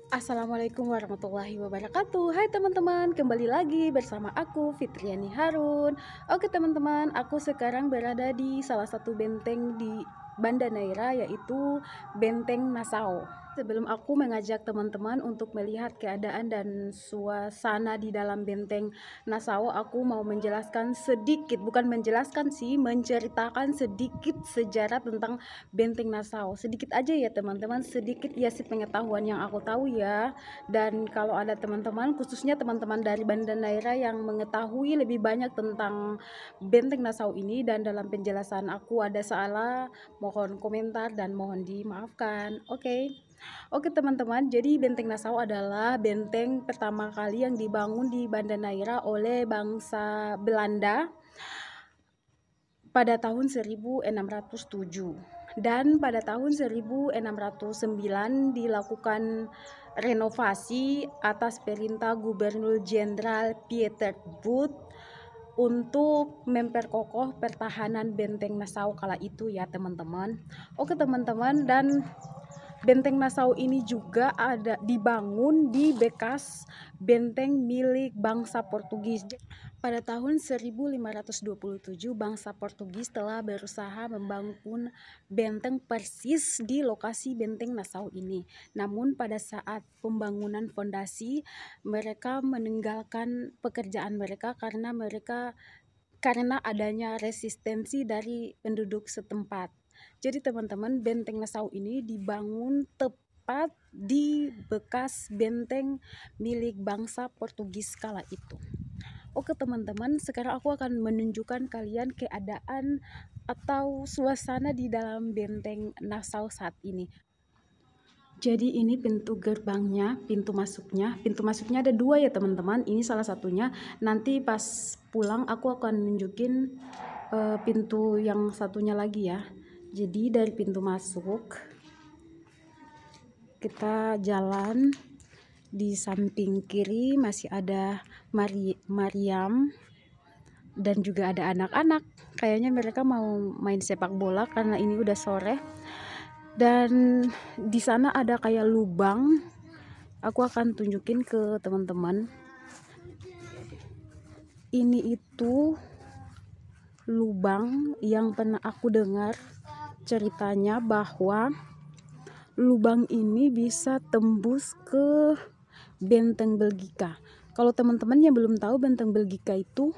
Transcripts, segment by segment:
Assalamualaikum warahmatullahi wabarakatuh. Hai teman-teman, kembali lagi bersama aku Fitriani Harun. Oke teman-teman, aku sekarang berada di salah satu benteng di Banda Neira, yaitu Benteng Nasau. Sebelum aku mengajak teman-teman untuk melihat keadaan dan suasana di dalam Benteng Nasau, aku mau menjelaskan sedikit, bukan menjelaskan sih, menceritakan sedikit sejarah tentang Benteng Nasau. Sedikit aja ya teman-teman, sedikit ya sih pengetahuan yang aku tahu ya. Dan kalau ada teman-teman, khususnya teman-teman dari Banda Neira yang mengetahui lebih banyak tentang Benteng Nasau ini dan dalam penjelasan aku ada salah, mohon komentar dan mohon dimaafkan. Oke teman-teman, jadi Benteng Nasau adalah benteng pertama kali yang dibangun di Banda Neira oleh bangsa Belanda pada tahun 1607, dan pada tahun 1609 dilakukan renovasi atas perintah Gubernur Jenderal Pieter Both untuk memperkokoh pertahanan Benteng Nasau kala itu ya teman-teman. Oke teman-teman, dan Benteng Nasau ini juga ada dibangun di bekas benteng milik bangsa Portugis. Pada tahun 1527 bangsa Portugis telah berusaha membangun benteng persis di lokasi Benteng Nasau ini. Namun pada saat pembangunan fondasi, mereka meninggalkan pekerjaan mereka karena adanya resistensi dari penduduk setempat. Jadi teman-teman, Benteng Nasau ini dibangun tepat di bekas benteng milik bangsa Portugis kala itu. Oke teman-teman, sekarang aku akan menunjukkan kalian keadaan atau suasana di dalam Benteng Nasau saat ini. Jadi ini pintu gerbangnya, pintu masuknya. Pintu masuknya ada dua ya teman-teman. Ini salah satunya. Nanti pas pulang aku akan nunjukin pintu yang satunya lagi ya. Jadi dari pintu masuk kita jalan, di samping kiri masih ada Mariam dan juga ada anak-anak. Kayaknya mereka mau main sepak bola karena ini udah sore. Dan di sana ada kayak lubang. Aku akan tunjukin ke teman-teman. Ini itu lubang yang pernah aku dengar ceritanya bahwa lubang ini bisa tembus ke Benteng Belgika. Kalau teman-teman yang belum tahu Benteng Belgika itu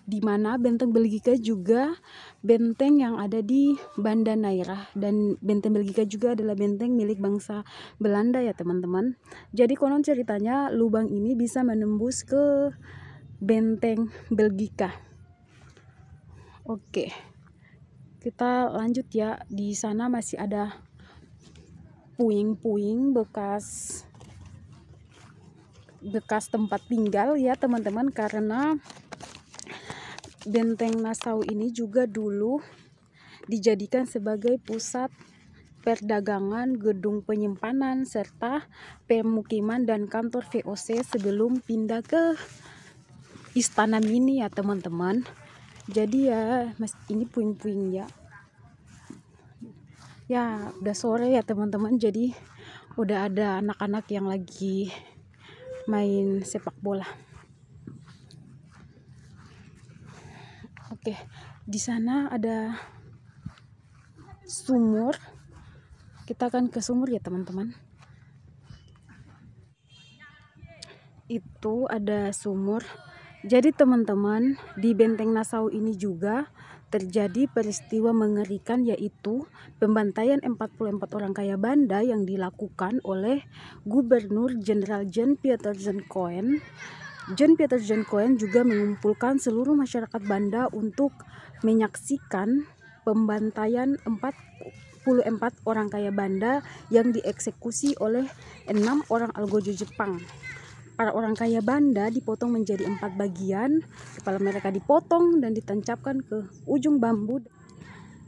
di mana, Benteng Belgika juga benteng yang ada di Banda Neira, dan Benteng Belgika juga adalah benteng milik bangsa Belanda ya teman-teman. Jadi konon ceritanya lubang ini bisa menembus ke Benteng Belgika. Oke, kita lanjut ya. Di sana masih ada puing-puing bekas tempat tinggal ya teman-teman, karena Benteng Nasau ini juga dulu dijadikan sebagai pusat perdagangan, gedung penyimpanan, serta pemukiman dan kantor VOC sebelum pindah ke Istana Mini ya teman-teman. Jadi ya ini puing-puing ya. Ya udah sore ya teman-teman, jadi udah ada anak-anak yang lagi main sepak bola. Oke, di sana ada sumur. Kita akan ke sumur ya teman-teman. Itu ada sumur. Jadi teman-teman, di Benteng Nasau ini juga terjadi peristiwa mengerikan, yaitu pembantaian 44 orang kaya Banda yang dilakukan oleh Gubernur Jenderal Jan Pieter Jan Coen. Jan Pieter Jan Coen juga mengumpulkan seluruh masyarakat Banda untuk menyaksikan pembantaian 44 orang kaya Banda yang dieksekusi oleh 6 orang algojo Jepang. Para orang kaya Banda dipotong menjadi 4 bagian, kepala mereka dipotong dan ditancapkan ke ujung bambu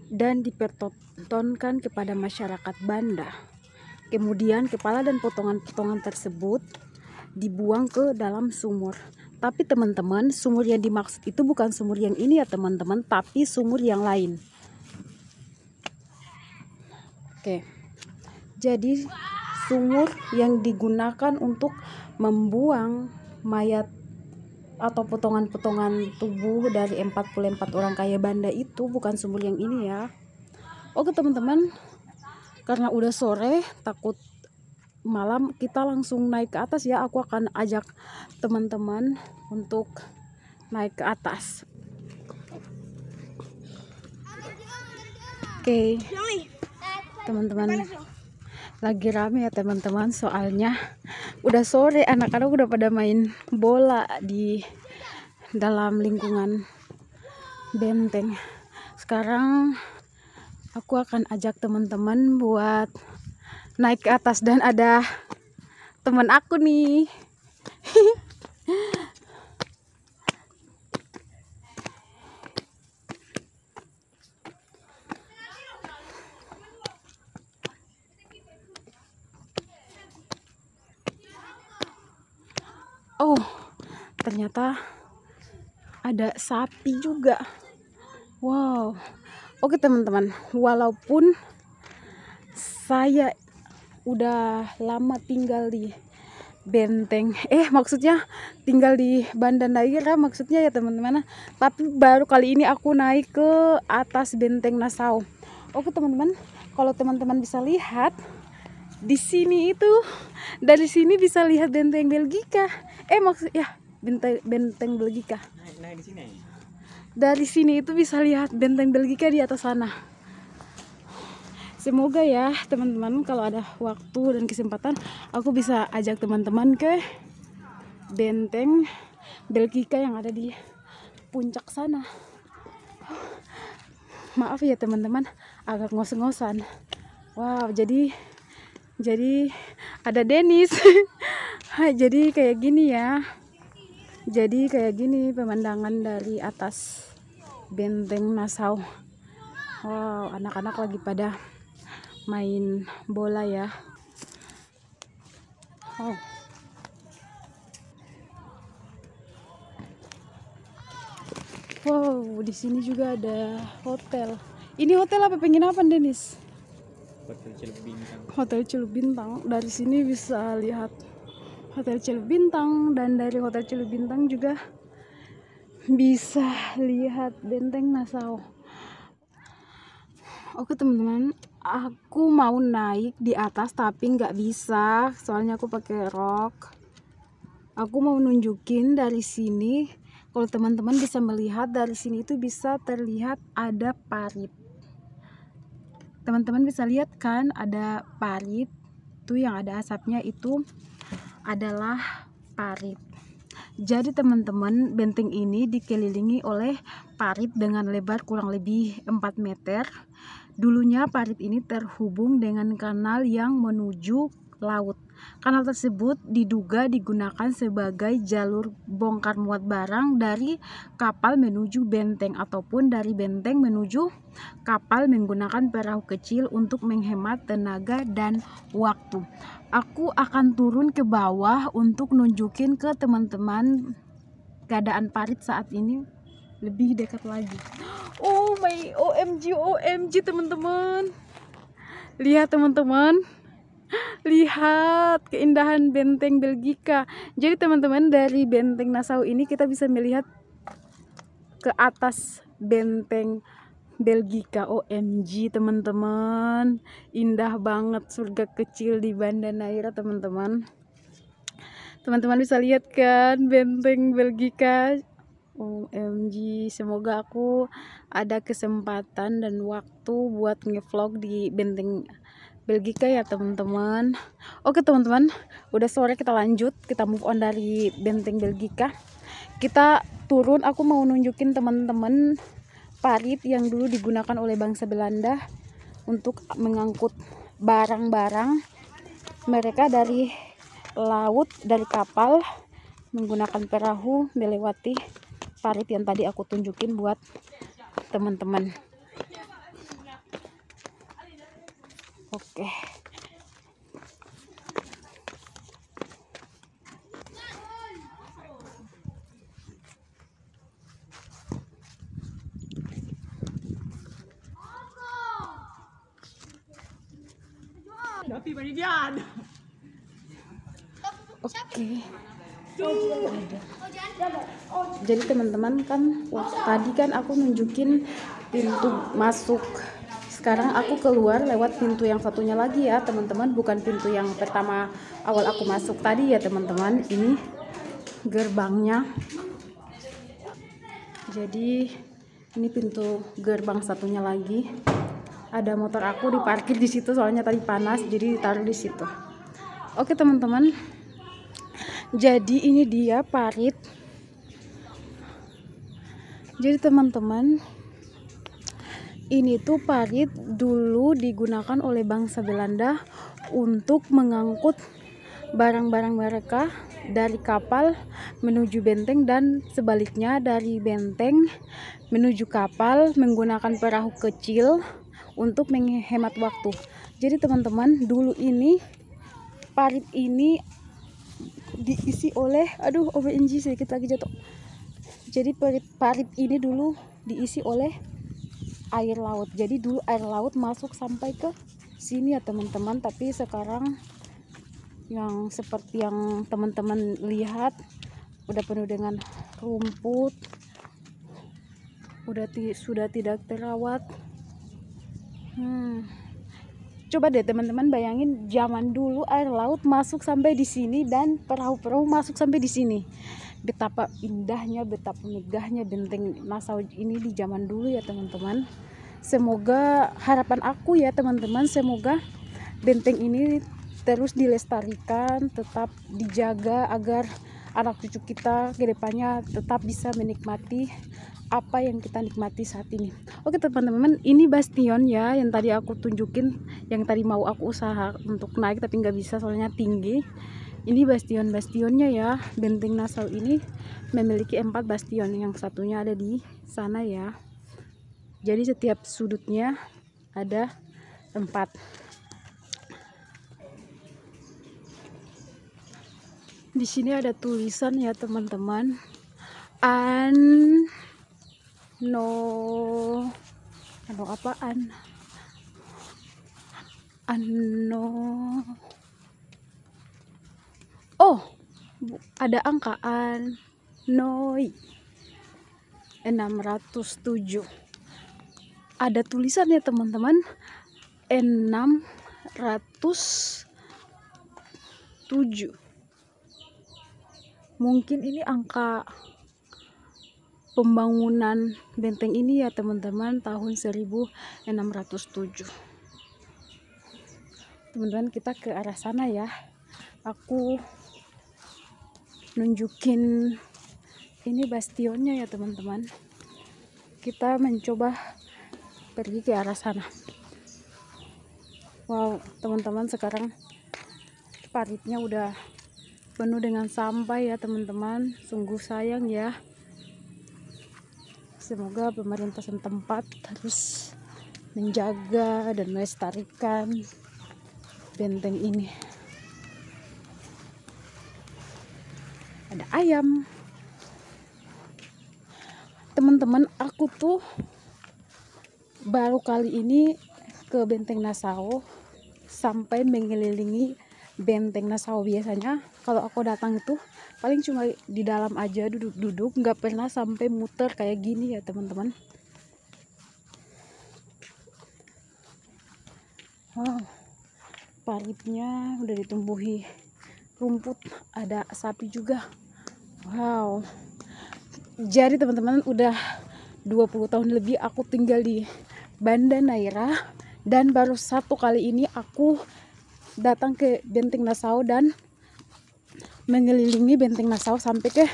dan dipertontonkan kepada masyarakat Banda. Kemudian kepala dan potongan-potongan tersebut dibuang ke dalam sumur. Tapi teman-teman, sumur yang dimaksud itu bukan sumur yang ini ya teman-teman, tapi sumur yang lain. Oke. Jadi sumur yang digunakan untuk membuang mayat atau potongan-potongan tubuh dari 44 orang kaya Banda itu, bukan sumur yang ini ya. Oke teman-teman, karena udah sore takut malam, kita langsung naik ke atas ya. Aku akan ajak teman-teman untuk naik ke atas. Oke, teman-teman, lagi rame ya teman-teman, soalnya udah sore, anak-anak udah pada main bola di dalam lingkungan benteng. Sekarang aku akan ajak teman-teman buat naik ke atas, dan ada teman aku nih. Oh, ternyata ada sapi juga. Wow. Oke teman-teman, walaupun saya udah lama tinggal di benteng, maksudnya tinggal di Banda Neira maksudnya ya teman-teman, tapi baru kali ini aku naik ke atas benteng Nassau. Oke teman-teman, kalau teman-teman bisa lihat di sini itu, dari sini bisa lihat benteng Belgika. Maksudnya benteng Belgika. Nah, di sini. Dari sini itu bisa lihat benteng Belgika di atas sana. Semoga ya teman-teman, kalau ada waktu dan kesempatan, aku bisa ajak teman-teman ke benteng Belgika yang ada di puncak sana. Maaf ya teman-teman, agak ngos-ngosan. Wow, jadi ada Denis. Jadi kayak gini ya. Jadi kayak gini pemandangan dari atas benteng Nassau. Wow, anak-anak lagi pada main bola ya. Oh. Wow, di sini juga ada hotel. Ini hotel apa? Pengen apa, Denis? Hotel Celup Bintang. Hotel Celup Bintang. Dari sini bisa lihat Hotel Celup Bintang, dan dari Hotel Celup Bintang juga bisa lihat benteng Nassau. Oke teman-teman, aku mau naik di atas tapi nggak bisa, soalnya aku pakai rok. Aku mau nunjukin dari sini, kalau teman-teman bisa melihat dari sini itu bisa terlihat ada parit. Teman-teman bisa lihat kan, ada parit tuh yang ada asapnya, itu adalah parit. Jadi teman-teman, benteng ini dikelilingi oleh parit dengan lebar kurang lebih 4 meter. Dulunya parit ini terhubung dengan kanal yang menuju laut. Kanal tersebut diduga digunakan sebagai jalur bongkar muat barang dari kapal menuju benteng, ataupun dari benteng menuju kapal menggunakan perahu kecil untuk menghemat tenaga dan waktu. Aku akan turun ke bawah untuk nunjukin ke teman-teman keadaan parit saat ini lebih dekat lagi. Oh my OMG teman-teman. Lihat teman-teman. Lihat keindahan benteng Belgika. Jadi teman-teman, dari benteng Nassau ini kita bisa melihat ke atas benteng Belgika. OMG teman-teman, indah banget, surga kecil di Banda Neira teman-teman. Teman-teman bisa lihat kan benteng Belgika. OMG, semoga aku ada kesempatan dan waktu buat ngevlog di benteng Belgika ya teman-teman. Oke teman-teman, udah sore, kita lanjut, kita move on dari benteng Belgika. Kita turun, aku mau nunjukin teman-teman parit yang dulu digunakan oleh bangsa Belanda untuk mengangkut barang-barang mereka dari laut, dari kapal menggunakan perahu melewati parit yang tadi aku tunjukin buat teman-teman. Oke. Tapi baridian. Oke. Jadi teman-teman kan tadi kan aku nunjukin pintu masuk. Sekarang aku keluar lewat pintu yang satunya lagi ya teman-teman, bukan pintu yang pertama awal aku masuk tadi ya teman-teman. Ini gerbangnya. Jadi ini pintu gerbang satunya lagi. Ada motor aku diparkir di situ soalnya tadi panas, jadi ditaruh di situ. Oke teman-teman. Jadi ini dia parit. Jadi teman-teman, ini tuh parit dulu digunakan oleh bangsa Belanda untuk mengangkut barang-barang mereka dari kapal menuju benteng dan sebaliknya dari benteng menuju kapal menggunakan perahu kecil untuk menghemat waktu. Jadi teman-teman, dulu ini parit ini diisi oleh OMG sedikit lagi jatuh. Jadi parit ini dulu diisi oleh air laut. Jadi dulu air laut masuk sampai ke sini ya teman-teman, tapi sekarang yang seperti yang teman-teman lihat udah penuh dengan rumput, sudah tidak terawat. Coba deh teman-teman bayangin zaman dulu air laut masuk sampai di sini dan perahu-perahu masuk sampai di sini. Betapa indahnya, betapa megahnya benteng Nassau ini di zaman dulu ya teman-teman. Semoga harapan aku ya teman-teman, semoga benteng ini terus dilestarikan, tetap dijaga agar anak cucu kita ke depannya tetap bisa menikmati apa yang kita nikmati saat ini. Oke teman-teman, ini bastion ya yang tadi aku tunjukin, yang tadi mau aku usaha untuk naik tapi nggak bisa soalnya tinggi. Ini bastionnya ya. Benteng Nassau ini memiliki 4 bastion, yang satunya ada di sana ya. Jadi setiap sudutnya ada 4. Di sini ada tulisan ya teman-teman. Ada angkaan Noi 607. Ada tulisan ya teman-teman, 607. Mungkin ini angka pembangunan benteng ini ya teman-teman, tahun 1607. Teman-teman, kita ke arah sana ya. Aku nunjukin ini bastionnya ya teman-teman. Kita mencoba pergi ke arah sana. Wow teman-teman, sekarang paritnya udah penuh dengan sampah ya teman-teman. Sungguh sayang ya. Semoga pemerintah setempat harus menjaga dan melestarikan benteng ini. Ada ayam. Teman-teman, aku tuh baru kali ini ke benteng Nassau sampai mengelilingi benteng Nassau. Biasanya kalau aku datang itu paling cuma di dalam aja, duduk-duduk, nggak pernah sampai muter kayak gini ya teman-teman. Wow, paritnya udah ditumbuhi rumput, ada sapi juga. Wow, jadi teman-teman, udah 20 tahun lebih aku tinggal di Banda Neira, dan baru 1 kali ini aku datang ke benteng Nassau dan mengelilingi benteng Nassau sampai ke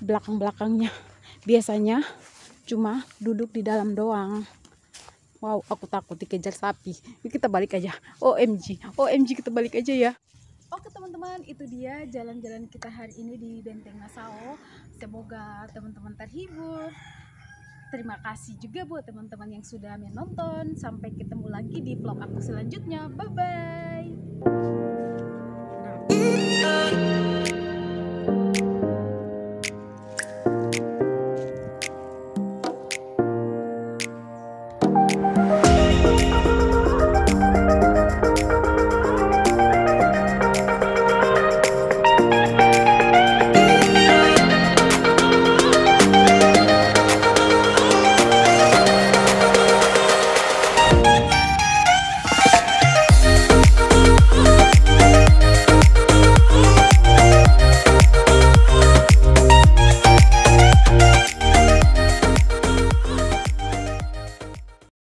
belakang-belakangnya. Biasanya cuma duduk di dalam doang. Wow, aku takut dikejar sapi. Yuk kita balik aja. OMG kita balik aja ya. Oke teman-teman, itu dia jalan-jalan kita hari ini di benteng Nassau. Semoga teman-teman terhibur. Terima kasih juga buat teman-teman yang sudah menonton. Sampai ketemu lagi di vlog aku selanjutnya. Bye bye.